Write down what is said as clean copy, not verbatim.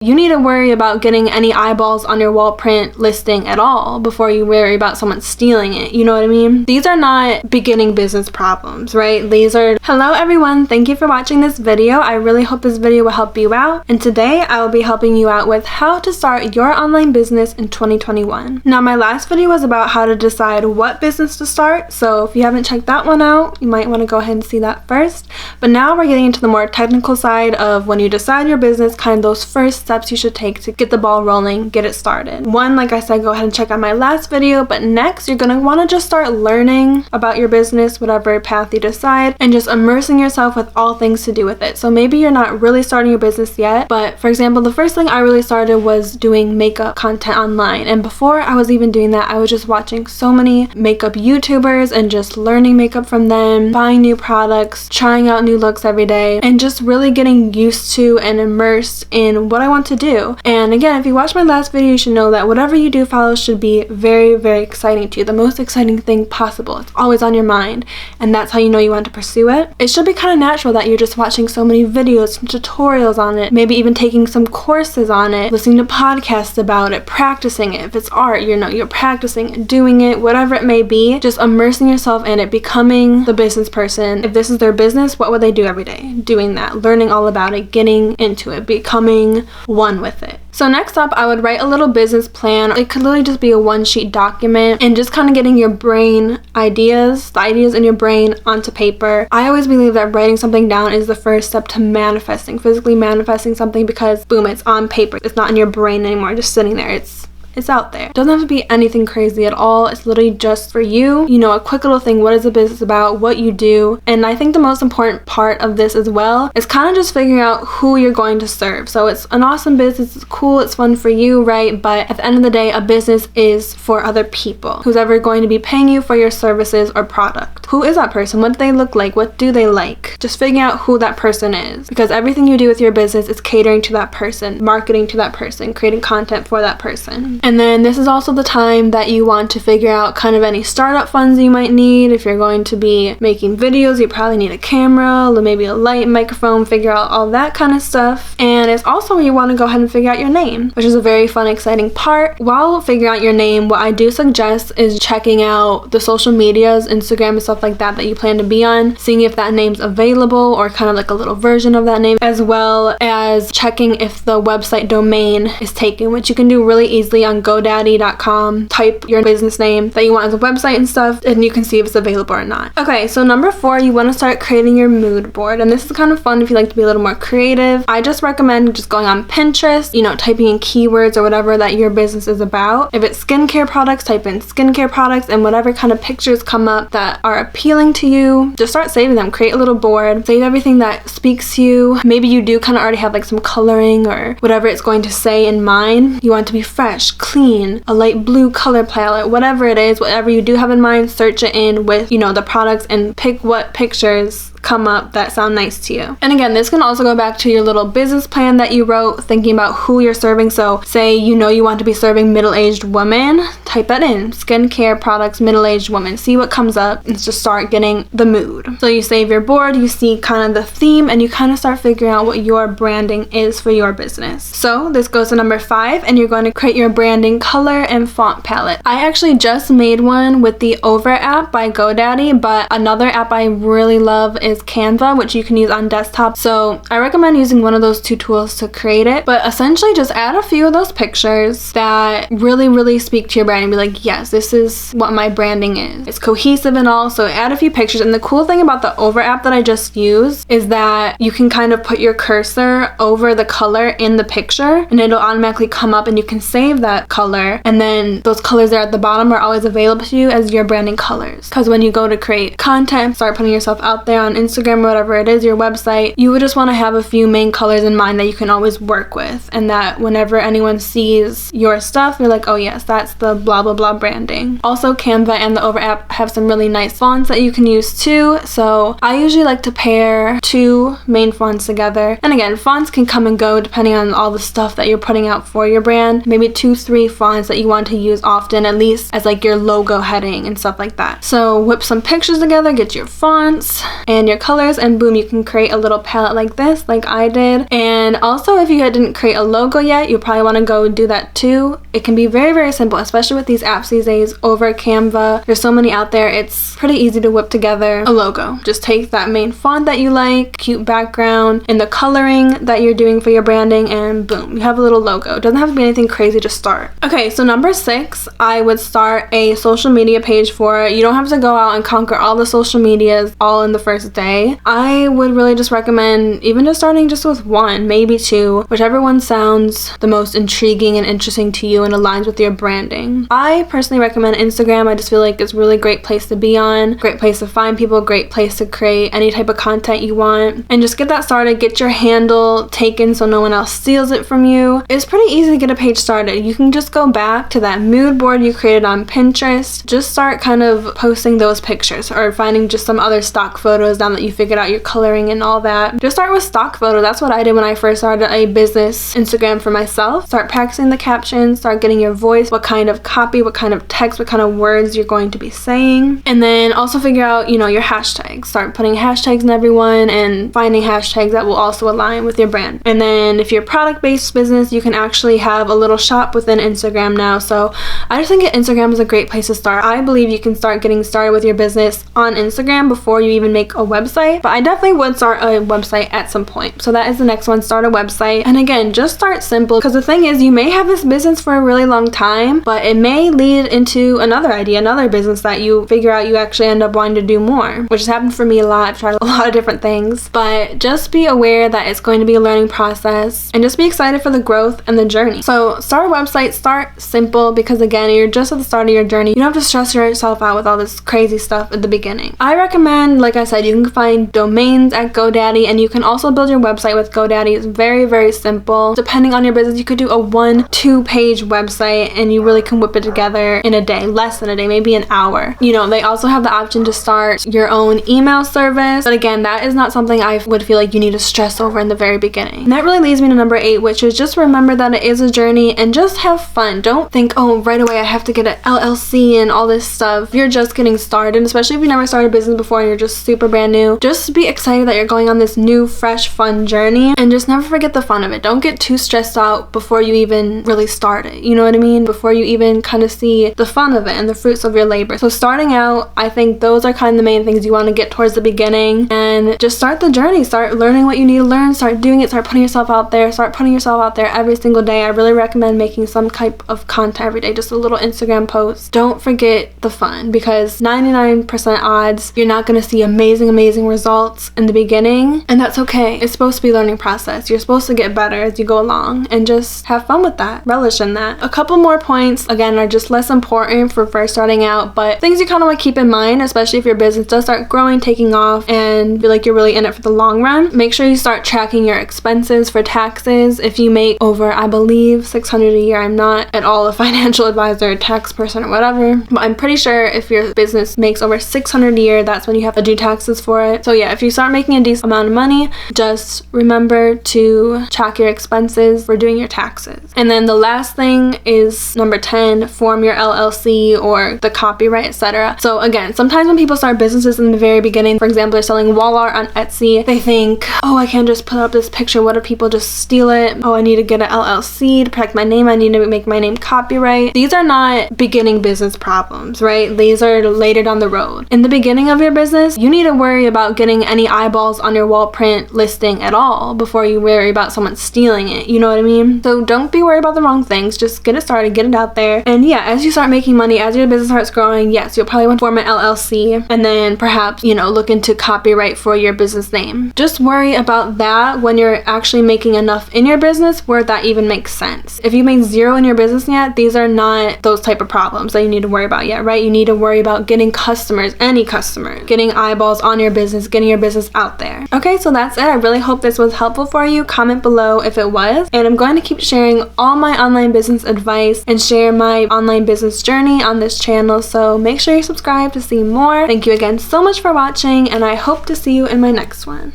you need to worry about getting any eyeballs on your wall print listing at all before you worry about someone stealing it. You know what I mean? These are not beginning business problems, right? These are... Hello everyone, thank you for watching this video. I really hope this video will help you out. And today I will be helping you out with how to start your online business in 2021. Now my last video was about how to decide what business to start. So if you haven't checked that one out, you might want to go ahead and see that first. But now we're getting into the more technical side of when you decide your business, kind of those first steps you should take to get the ball rolling, get it started. One, like I said, go ahead and check out my last video, but next you're going to want to just start learning about your business, whatever path you decide, and just immersing yourself with all things to do with it. So maybe you're not really starting your business yet, but for example, the first thing I really started was doing makeup content online. And before I was even doing that, I was just watching so many makeup YouTubers and just learning makeup from them, buying new products, trying out new looks every day, and just really getting used to and immersed in what I want to do. And again, if you watched my last video, you should know that whatever you do follow should be very, very exciting to you. The most exciting thing possible. It's always on your mind, and that's how you know you want to pursue it. It should be kind of natural that you're just watching so many videos and tutorials on it, maybe even taking some courses on it, listening to podcasts about it, practicing it. If it's art, you're practicing, doing it, whatever it may be, just immersing yourself in it, becoming the business person. If this is their business, what would they do every day? Doing that, learning all about it, getting into it, becoming one with it. So next up, I would write a little business plan. It could literally just be a one-sheet document and just kind of getting your brain ideas, the ideas in your brain onto paper. I always believe that writing something down is the first step to manifesting, physically manifesting something, because boom, it's on paper. It's not in your brain anymore, just sitting there. It's out there. It doesn't have to be anything crazy at all. It's literally just for you. You know, a quick little thing. What is the business about? What you do? And I think the most important part of this as well is kind of just figuring out who you're going to serve. So it's an awesome business. It's cool. It's fun for you, right? But at the end of the day, a business is for other people. Who's ever going to be paying you for your services or product? Who is that person? What do they look like? What do they like? Just figuring out who that person is, because everything you do with your business is catering to that person, marketing to that person, creating content for that person. And then this is also the time that you want to figure out kind of any startup funds you might need. If you're going to be making videos, you probably need a camera, maybe a light, microphone, figure out all that kind of stuff. And it's also where you want to go ahead and figure out your name, which is a very fun, exciting part. While figuring out your name, what I do suggest is checking out the social medias, Instagram and stuff like that you plan to be on, seeing if that name's available or kind of like a little version of that name, as well as checking if the website domain is taken, which you can do really easily on GoDaddy.com. Type your business name that you want as a website and stuff, and you can see if it's available or not. Okay, so number 4, you want to start creating your mood board. And this is kind of fun if you like to be a little more creative. I just recommend just going on Pinterest, typing in keywords or whatever that your business is about. If it's skincare products, type in skincare products, and whatever kind of pictures come up that are appealing to you, just start saving them. Create a little board, save everything that speaks to you. Maybe you do kind of already have like some coloring or whatever it's going to say in mind. You want it to be fresh, clean, a light blue color palette, whatever it is, whatever you do have in mind, search it in with, the products and pick what pictures come up that sound nice to you. And again, this can also go back to your little business plan that you wrote, thinking about who you're serving. So say you want to be serving middle-aged women, type that in, skincare products, middle-aged women, see what comes up, and just start getting the mood. So you save your board, you see kind of the theme, and you kind of start figuring out what your branding is for your business. So this goes to number 5, and you're going to create your branding color and font palette. I actually just made one with the Over app by GoDaddy, but another app I really love is Canva, which you can use on desktop. So I recommend using one of those two tools to create it. But essentially just add a few of those pictures that really speak to your brand and be like, yes, this is what my branding is. It's cohesive and all. So add a few pictures. And the cool thing about the Over app that I just used is that you can kind of put your cursor over the color in the picture and it'll automatically come up, and you can save that color, and then those colors there at the bottom are always available to you as your branding colors. Because when you go to create content, start putting yourself out there on Instagram or whatever it is, your website, you would just want to have a few main colors in mind that you can always work with, and that whenever anyone sees your stuff, you're like, oh yes, that's the blah blah blah branding. Also, Canva and the Over app have some really nice fonts that you can use too. So I usually like to pair 2 main fonts together. And again, fonts can come and go depending on all the stuff that you're putting out for your brand. Maybe 2-3 fonts that you want to use often, at least as like your logo heading and stuff like that. So whip some pictures together, get your fonts, and your colors, and boom, you can create a little palette like this, like I did. And also, if you didn't create a logo yet, you probably want to go do that too. It can be very, very simple, especially with these apps these days over Canva. There's so many out there. It's pretty easy to whip together a logo. Just take that main font that you like, cute background, and the coloring that you're doing for your branding, and boom, you have a little logo. It doesn't have to be anything crazy to start. Okay, so number 6, I would start a social media page for it. You don't have to go out and conquer all the social medias all in the first day. I would really just recommend even just starting just with 1, maybe 2, whichever one sounds the most intriguing and interesting to you and aligns with your branding. I personally recommend Instagram. I just feel like it's a really great place to be on, great place to find people, great place to create any type of content you want, and just get that started. Get your handle taken so no one else steals it from you. It's pretty easy to get a page started. You can just go back to that mood board you created on Pinterest. Just start kind of posting those pictures or finding just some other stock photos now that you figured out your coloring and all that. Just start with stock photo. That's what I did when I first started a business Instagram for myself. Start practicing the captions, start getting your voice, what kind of copy, what kind of text, what kind of words you're going to be saying. And then also figure out, your hashtags. Start putting hashtags in everyone and finding hashtags that will also align with your brand. And then if you're a product-based business, you can actually have a little shop within Instagram now. So I just think Instagram is a great place to start. I believe you can start getting started with your business on Instagram before you even make a website, but I definitely would start a website at some point. So that is the next one, start a website. And again, just start simple, because the thing is, you may have this business for a really long time, but it may lead into another idea, another business that you figure out you actually end up wanting to do more, which has happened for me a lot. I've tried a lot of different things, but just be aware that it's going to be a learning process and just be excited for the growth and the journey. So start a website, start simple, because again, you're just at the start of your journey. You don't have to stress yourself out with all this crazy stuff at the beginning. I recommend, like I said, you can find domains at GoDaddy, and you can also build your website with GoDaddy. It's very, very simple. Depending on your business, you could do a 1-2 page website and you really can whip it together in a day, less than a day, maybe an hour. They also have the option to start your own email service, but again, that is not something I would feel like you need to stress over in the very beginning. And that really leads me to number 8, which is just remember that it is a journey and just have fun. Don't think, oh, right away I have to get an LLC and all this stuff. If you're just getting started, especially if you never started a business before and you're just super brand new, just be excited that you're going on this new, fresh, fun journey, and just never forget the fun of it. Don't get too stressed out before you even really start it. You know what I mean? Before you even kind of see the fun of it and the fruits of your labor. So starting out, I think those are kind of the main things you want to get towards the beginning, and just start the journey. Start learning what you need to learn. Start doing it. Start putting yourself out there. Start putting yourself out there every single day. I really recommend making some type of content every day, just a little Instagram post. Don't forget the fun, because 99% odds you're not going to see amazing results in the beginning, and that's okay. It's supposed to be a learning process. You're supposed to get better as you go along, and just have fun with that. Relish in that. A couple more points, again, are just less important for first starting out, but things you kind of want to keep in mind, especially if your business does start growing, taking off, and feel like you're really in it for the long run. Make sure you start tracking your expenses for taxes. If you make over, I believe, $600 a year, I'm not at all a financial advisor, tax person, or whatever, but I'm pretty sure if your business makes over $600 a year, that's when you have to do taxes for it. So yeah, if you start making a decent amount of money, just remember to track your expenses for doing your taxes. And then the last thing is number 10, form your LLC or the copyright, etc. So again, sometimes when people start businesses in the very beginning, for example, they're selling wall art on Etsy, they think, oh, I can't just put up this picture. What if people just steal it? Oh, I need to get an LLC to protect my name. I need to make my name copyright. These are not beginning business problems, right? These are later down the road. In the beginning of your business, you need to worry about getting any eyeballs on your wall print listing at all before you worry about someone stealing it. You know what I mean? So don't be worried about the wrong things. Just get it started, get it out there. And yeah, as you start making money, as your business starts growing, yes, you'll probably want to form an LLC and then perhaps, look into copyright for your business name. Just worry about that when you're actually making enough in your business where that even makes sense. If you make zero in your business yet, these are not those type of problems that you need to worry about yet, right? You need to worry about getting customers, any customer, getting eyeballs on your business, getting your business out there. Okay, so that's it. I really hope this was helpful for you. Comment below if it was. And I'm going to keep sharing all my online business advice and share my online business journey on this channel. So make sure you subscribe to see more. Thank you again so much for watching, and I hope to see you in my next one.